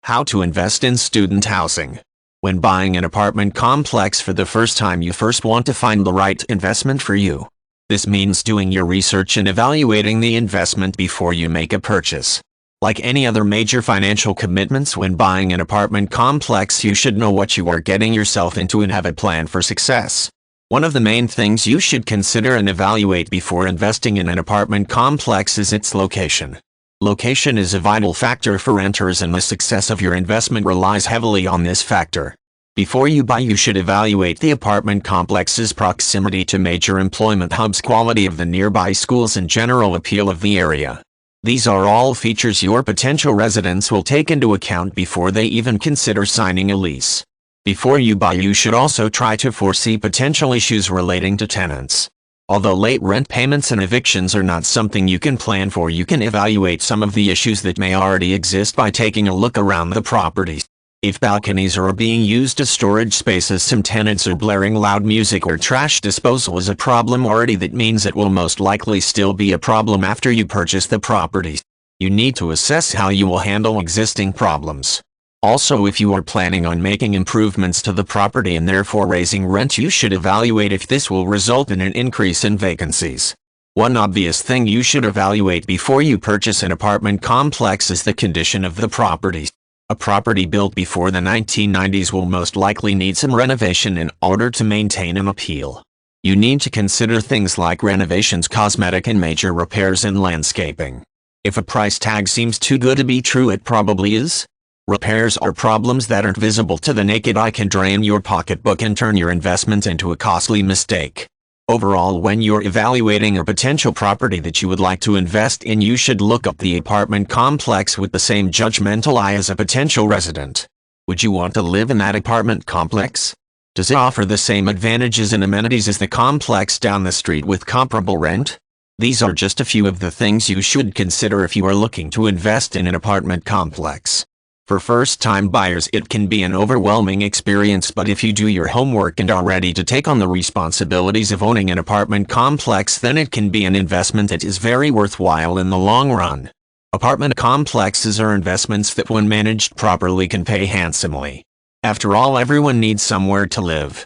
How to invest in student housing. When buying an apartment complex for the first time, you first want to find the right investment for you. This means doing your research and evaluating the investment before you make a purchase. Like any other major financial commitments when buying an apartment complex, you should know what you are getting yourself into and have a plan for success. One of the main things you should consider and evaluate before investing in an apartment complex is its location. Location is a vital factor for renters, and the success of your investment relies heavily on this factor. Before you buy, you should evaluate the apartment complex's proximity to major employment hubs, quality of the nearby schools, and general appeal of the area. These are all features your potential residents will take into account before they even consider signing a lease. Before you buy, you should also try to foresee potential issues relating to tenants. Although late rent payments and evictions are not something you can plan for, you can evaluate some of the issues that may already exist by taking a look around the property. If balconies are being used as storage spaces, some tenants are blaring loud music, or trash disposal is a problem already, that means it will most likely still be a problem after you purchase the property. You need to assess how you will handle existing problems. Also, if you are planning on making improvements to the property and therefore raising rent, you should evaluate if this will result in an increase in vacancies. One obvious thing you should evaluate before you purchase an apartment complex is the condition of the property. A property built before the 1990s will most likely need some renovation in order to maintain an appeal. You need to consider things like renovations, cosmetic and major repairs, and landscaping. If a price tag seems too good to be true, it probably is. Repairs or problems that aren't visible to the naked eye can drain your pocketbook and turn your investment into a costly mistake. Overall, when you're evaluating a potential property that you would like to invest in, you should look up the apartment complex with the same judgmental eye as a potential resident. Would you want to live in that apartment complex? Does it offer the same advantages and amenities as the complex down the street with comparable rent? These are just a few of the things you should consider if you are looking to invest in an apartment complex. For first-time buyers, it can be an overwhelming experience, but if you do your homework and are ready to take on the responsibilities of owning an apartment complex, then it can be an investment that is very worthwhile in the long run. Apartment complexes are investments that, when managed properly, can pay handsomely. After all, everyone needs somewhere to live.